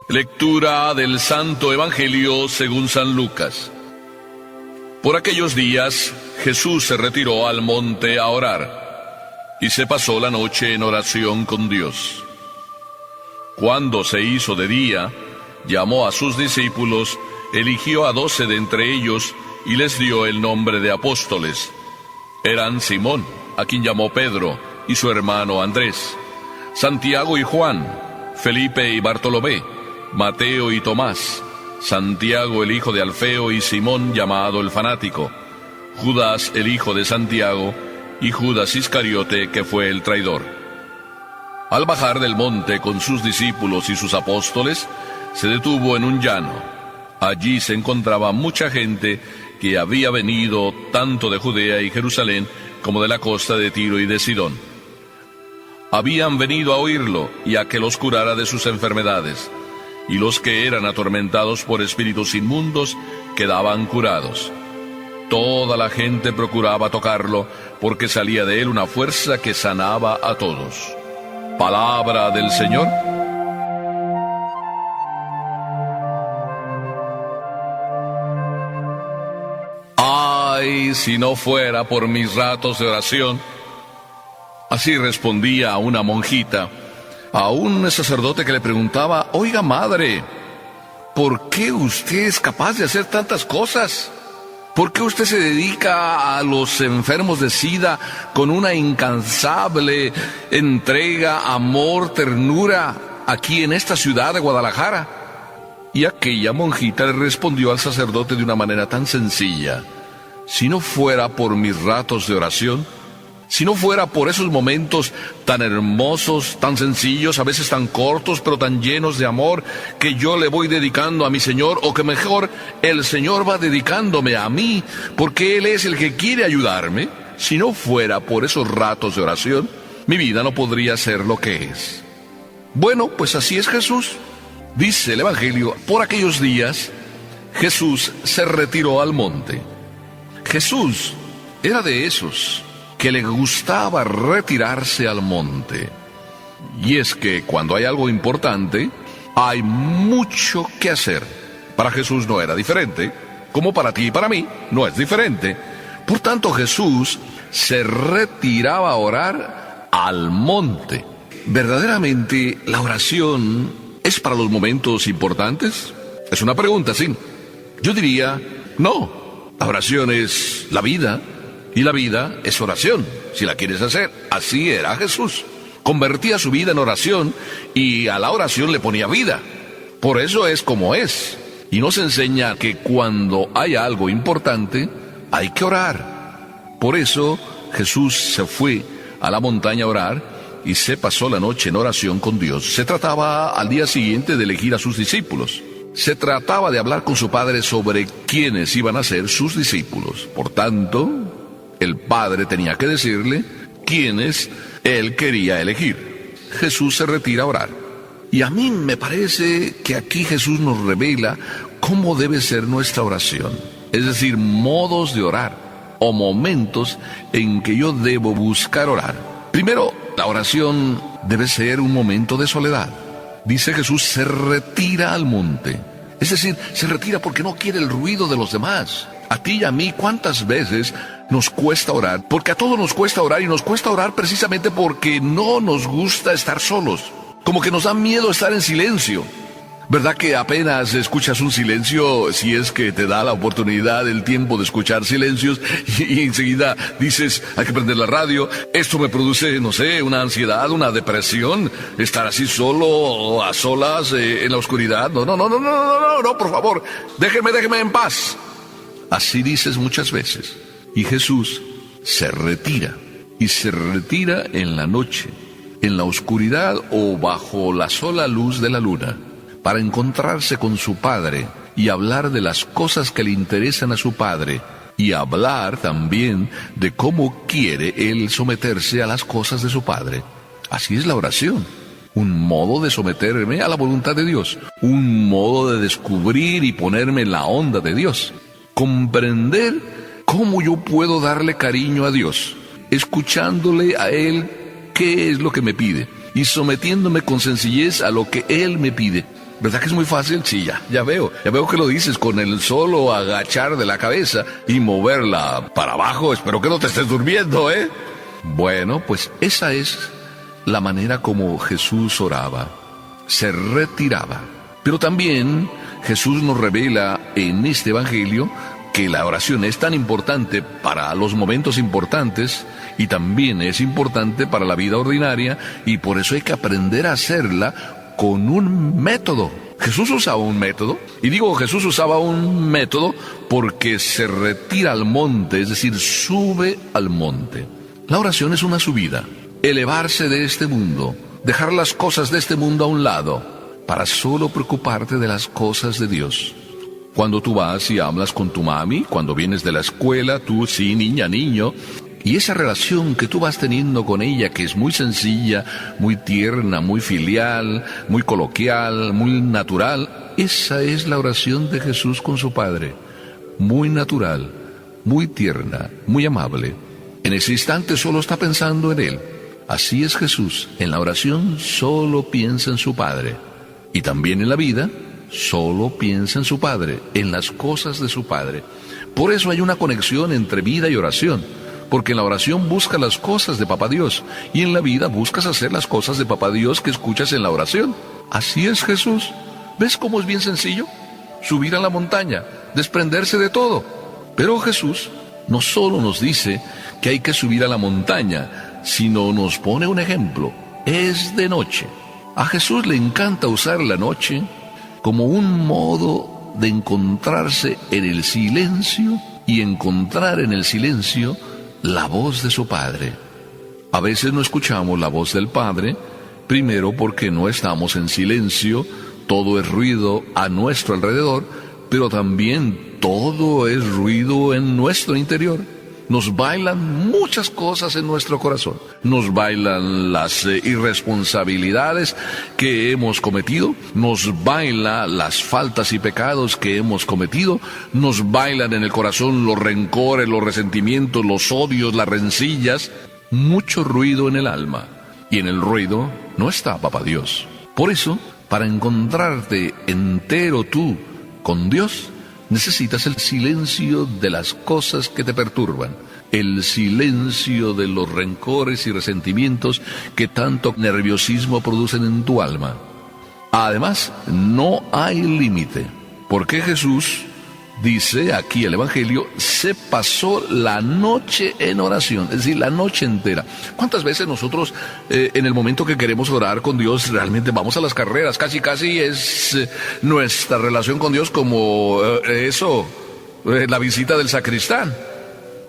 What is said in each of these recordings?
Lectura del Santo Evangelio según San Lucas. Por aquellos días, Jesús se retiró al monte a orar, y se pasó la noche en oración con Dios. Cuando se hizo de día, llamó a sus discípulos, eligió a 12 de entre ellos, y les dio el nombre de apóstoles. Eran Simón, a quien llamó Pedro, y su hermano Andrés, Santiago y Juan, Felipe y Bartolomé, Mateo y Tomás, Santiago el hijo de Alfeo y Simón llamado el fanático, Judas el hijo de Santiago y Judas Iscariote que fue el traidor. Al bajar del monte con sus discípulos y sus apóstoles, se detuvo en un llano. Allí se encontraba mucha gente que había venido tanto de Judea y Jerusalén como de la costa de Tiro y de Sidón. Habían venido a oírlo y a que los curara de sus enfermedades, y los que eran atormentados por espíritus inmundos quedaban curados. Toda la gente procuraba tocarlo, porque salía de él una fuerza que sanaba a todos. Palabra del Señor. Ay, si no fuera por mis ratos de oración. Así respondía a una monjita, a un sacerdote que le preguntaba: oiga, madre, ¿por qué usted es capaz de hacer tantas cosas? ¿Por qué usted se dedica a los enfermos de SIDA con una incansable entrega, amor, ternura aquí en esta ciudad de Guadalajara? Y aquella monjita le respondió al sacerdote de una manera tan sencilla: si no fuera por mis ratos de oración, si no fuera por esos momentos tan hermosos, tan sencillos, a veces tan cortos, pero tan llenos de amor, que yo le voy dedicando a mi Señor, o que mejor, el Señor va dedicándome a mí, porque Él es el que quiere ayudarme, si no fuera por esos ratos de oración, mi vida no podría ser lo que es. Bueno, pues así es Jesús. Dice el Evangelio, por aquellos días, Jesús se retiró al monte. Jesús era de esos que le gustaba retirarse al monte. Y es que cuando hay algo importante, hay mucho que hacer. Para Jesús no era diferente, como para ti y para mí no es diferente. Por tanto, Jesús se retiraba a orar al monte. ¿Verdaderamente la oración es para los momentos importantes? Es una pregunta, sí. Yo diría, no. La oración es la vida. Y la vida es oración, si la quieres hacer. Así era Jesús. Convertía su vida en oración y a la oración le ponía vida. Por eso es como es. Y nos enseña que cuando hay algo importante, hay que orar. Por eso Jesús se fue a la montaña a orar y se pasó la noche en oración con Dios. Se trataba al día siguiente de elegir a sus discípulos. Se trataba de hablar con su Padre sobre quiénes iban a ser sus discípulos. Por tanto, el Padre tenía que decirle quiénes Él quería elegir. Jesús se retira a orar. Y a mí me parece que aquí Jesús nos revela cómo debe ser nuestra oración. Es decir, modos de orar o momentos en que yo debo buscar orar. Primero, la oración debe ser un momento de soledad. Dice Jesús, se retira al monte. Es decir, se retira porque no quiere el ruido de los demás. A ti y a mí, ¿cuántas veces nos cuesta orar? Porque a todos nos cuesta orar, y nos cuesta orar precisamente porque no nos gusta estar solos. Como que nos da miedo estar en silencio. ¿Verdad que apenas escuchas un silencio, si es que te da la oportunidad, el tiempo de escuchar silencios, y enseguida dices, hay que prender la radio? Esto me produce, no sé, una ansiedad, una depresión, estar así solo, a solas, en la oscuridad. No, por favor, déjeme en paz. Así dices muchas veces. Y Jesús se retira, y se retira en la noche, en la oscuridad o bajo la sola luz de la luna, para encontrarse con su Padre y hablar de las cosas que le interesan a su Padre, y hablar también de cómo quiere Él someterse a las cosas de su Padre. Así es la oración, un modo de someterme a la voluntad de Dios, un modo de descubrir y ponerme en la onda de Dios, comprender cómo yo puedo darle cariño a Dios, escuchándole a Él qué es lo que me pide, y sometiéndome con sencillez a lo que Él me pide. ¿Verdad que es muy fácil? Sí, ya veo que lo dices con el solo agachar de la cabeza y moverla para abajo. Espero que no te estés durmiendo, ¿eh? Bueno, pues esa es la manera como Jesús oraba. Se retiraba. Pero también Jesús nos revela en este evangelio que la oración es tan importante para los momentos importantes y también es importante para la vida ordinaria, y por eso hay que aprender a hacerla con un método. Jesús usaba un método, y digo Jesús usaba un método porque se retira al monte, es decir, sube al monte. La oración es una subida, elevarse de este mundo, dejar las cosas de este mundo a un lado, para solo preocuparte de las cosas de Dios. Cuando tú vas y hablas con tu mami, cuando vienes de la escuela, tú sí, niña, niño, y esa relación que tú vas teniendo con ella, que es muy sencilla, muy tierna, muy filial, muy coloquial, muy natural, esa es la oración de Jesús con su Padre. Muy natural, muy tierna, muy amable. En ese instante solo está pensando en Él. Así es Jesús. En la oración solo piensa en su Padre. Y también en la vida, solo piensa en su Padre, en las cosas de su Padre. Por eso hay una conexión entre vida y oración, porque en la oración buscas las cosas de Papá Dios, y en la vida buscas hacer las cosas de Papá Dios que escuchas en la oración. Así es Jesús. ¿Ves cómo es bien sencillo? Subir a la montaña, desprenderse de todo. Pero Jesús no solo nos dice que hay que subir a la montaña, sino nos pone un ejemplo. Es de noche. A Jesús le encanta usar la noche como un modo de encontrarse en el silencio y encontrar en el silencio la voz de su Padre. A veces no escuchamos la voz del Padre, primero porque no estamos en silencio, todo es ruido a nuestro alrededor, pero también todo es ruido en nuestro interior. Nos bailan muchas cosas en nuestro corazón. Nos bailan las irresponsabilidades que hemos cometido. Nos bailan las faltas y pecados que hemos cometido. Nos bailan en el corazón los rencores, los resentimientos, los odios, las rencillas. Mucho ruido en el alma. Y en el ruido no está Papá Dios. Por eso, para encontrarte entero tú con Dios, necesitas el silencio de las cosas que te perturban, el silencio de los rencores y resentimientos que tanto nerviosismo producen en tu alma. Además, no hay límite, porque Jesús dice aquí el Evangelio, se pasó la noche en oración, es decir, la noche entera. ¿Cuántas veces nosotros en el momento que queremos orar con Dios realmente vamos a las carreras? Casi es nuestra relación con Dios como la visita del sacristán.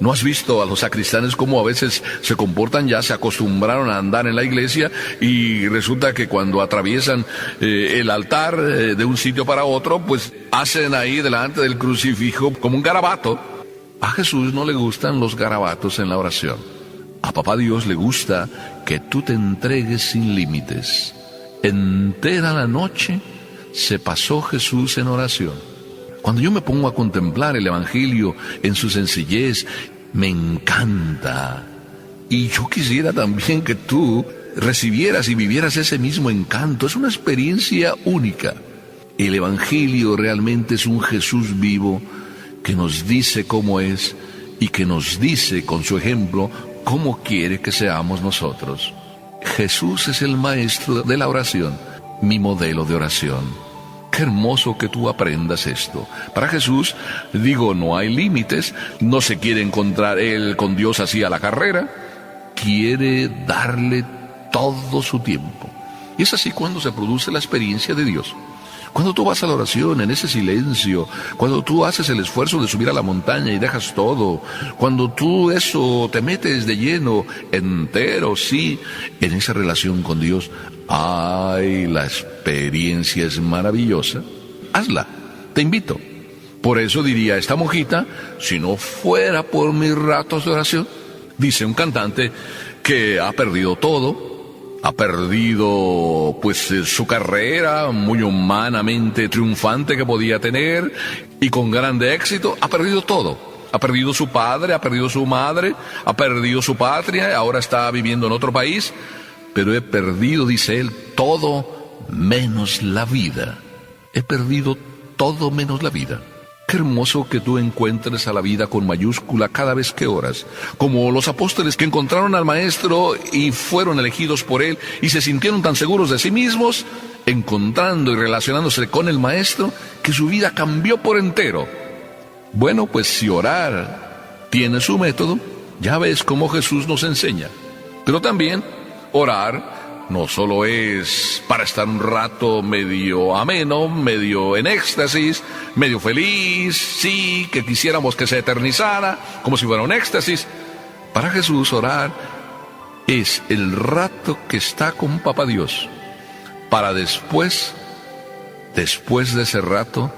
¿No has visto a los sacristanes cómo a veces se comportan? Ya se acostumbraron a andar en la iglesia y resulta que cuando atraviesan el altar de un sitio para otro, pues hacen ahí delante del crucifijo como un garabato. A Jesús no le gustan los garabatos en la oración. A Papá Dios le gusta que tú te entregues sin límites. Entera la noche se pasó Jesús en oración. Cuando yo me pongo a contemplar el Evangelio en su sencillez, me encanta. Y yo quisiera también que tú recibieras y vivieras ese mismo encanto. Es una experiencia única. El Evangelio realmente es un Jesús vivo que nos dice cómo es y que nos dice con su ejemplo cómo quiere que seamos nosotros. Jesús es el maestro de la oración, mi modelo de oración. Qué hermoso que tú aprendas esto. Para Jesús, no hay límites, no se quiere encontrar Él con Dios así a la carrera, quiere darle todo su tiempo. Y es así cuando se produce la experiencia de Dios. Cuando tú vas a la oración en ese silencio, cuando tú haces el esfuerzo de subir a la montaña y dejas todo, cuando tú te metes de lleno, entero, sí, en esa relación con Dios, ¡ay, la experiencia es maravillosa! Hazla, te invito. Por eso diría esta monjita, si no fuera por mis ratos de oración, dice un cantante que ha perdido todo, ha perdido su carrera muy humanamente triunfante que podía tener y con grande éxito, ha perdido todo. Ha perdido su padre, ha perdido su madre, ha perdido su patria, ahora está viviendo en otro país, pero he perdido, dice él, todo menos la vida. he perdido todo menos la vida. Qué hermoso que tú encuentres a la vida con mayúscula cada vez que oras, como los apóstoles que encontraron al Maestro y fueron elegidos por Él y se sintieron tan seguros de sí mismos, encontrando y relacionándose con el Maestro, que su vida cambió por entero. Bueno, pues si orar tiene su método, ya ves cómo Jesús nos enseña. Pero también orar no solo es para estar un rato medio ameno, medio en éxtasis, medio feliz, sí, que quisiéramos que se eternizara, como si fuera un éxtasis. Para Jesús orar es el rato que está con Papá Dios, para después de ese rato,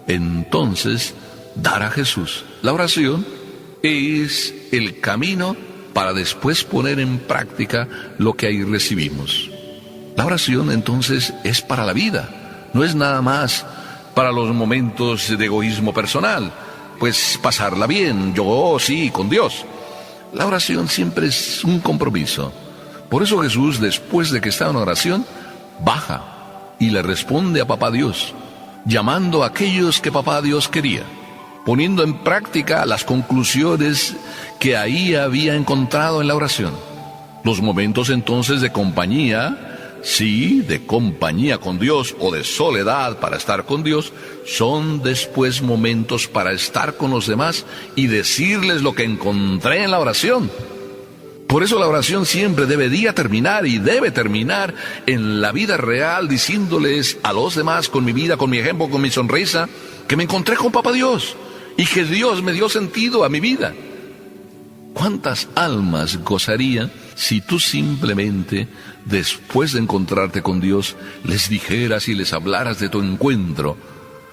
entonces dar a Jesús. La oración es el camino para después poner en práctica lo que ahí recibimos. La oración entonces es para la vida, no es nada más para los momentos de egoísmo personal, pues pasarla bien, yo sí, con Dios. La oración siempre es un compromiso. Por eso Jesús, después de que está en oración, baja y le responde a Papá Dios, llamando a aquellos que Papá Dios quería, poniendo en práctica las conclusiones que ahí había encontrado en la oración. Los momentos entonces de compañía, sí, de compañía con Dios o de soledad para estar con Dios, son después momentos para estar con los demás y decirles lo que encontré en la oración. Por eso la oración siempre debería terminar y debe terminar en la vida real, diciéndoles a los demás con mi vida, con mi ejemplo, con mi sonrisa, que me encontré con Papá Dios y que Dios me dio sentido a mi vida. ¿Cuántas almas gozarían si tú simplemente, después de encontrarte con Dios, les dijeras y les hablaras de tu encuentro,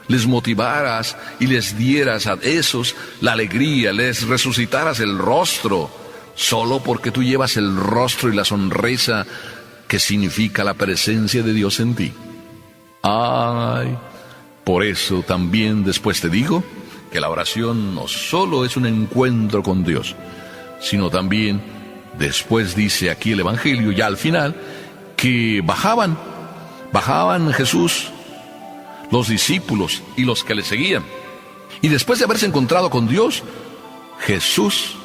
les motivaras y les dieras a esos la alegría, les resucitaras el rostro, solo porque tú llevas el rostro y la sonrisa que significa la presencia de Dios en ti? Ay, por eso también después te digo que la oración no solo es un encuentro con Dios, sino también, después dice aquí el Evangelio, ya al final, que bajaban Jesús, los discípulos y los que le seguían. Y después de haberse encontrado con Dios, Jesús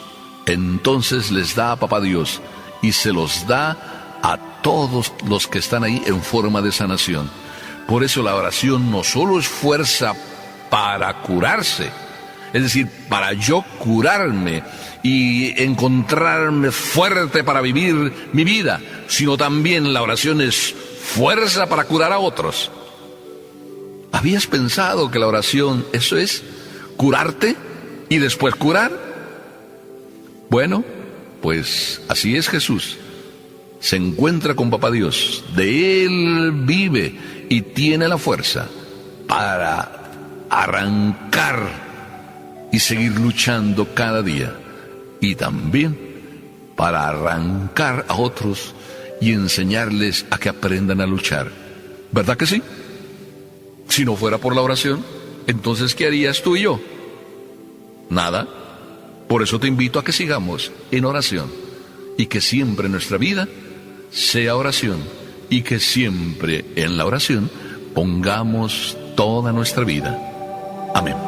entonces les da a Papá Dios y se los da a todos los que están ahí en forma de sanación. Por eso la oración no solo es fuerza para curarse, es decir, para yo curarme y encontrarme fuerte para vivir mi vida, sino también la oración es fuerza para curar a otros. ¿Habías pensado que la oración, eso es, curarte y después curar? Bueno, pues así es Jesús. Se encuentra con Papá Dios, de Él vive y tiene la fuerza para arrancar y seguir luchando cada día, y también para arrancar a otros y enseñarles a que aprendan a luchar. ¿Verdad que sí? Si no fuera por la oración, entonces ¿qué harías tú y yo? Nada. Por eso te invito a que sigamos en oración y que siempre nuestra vida sea oración y que siempre en la oración pongamos toda nuestra vida. Amén.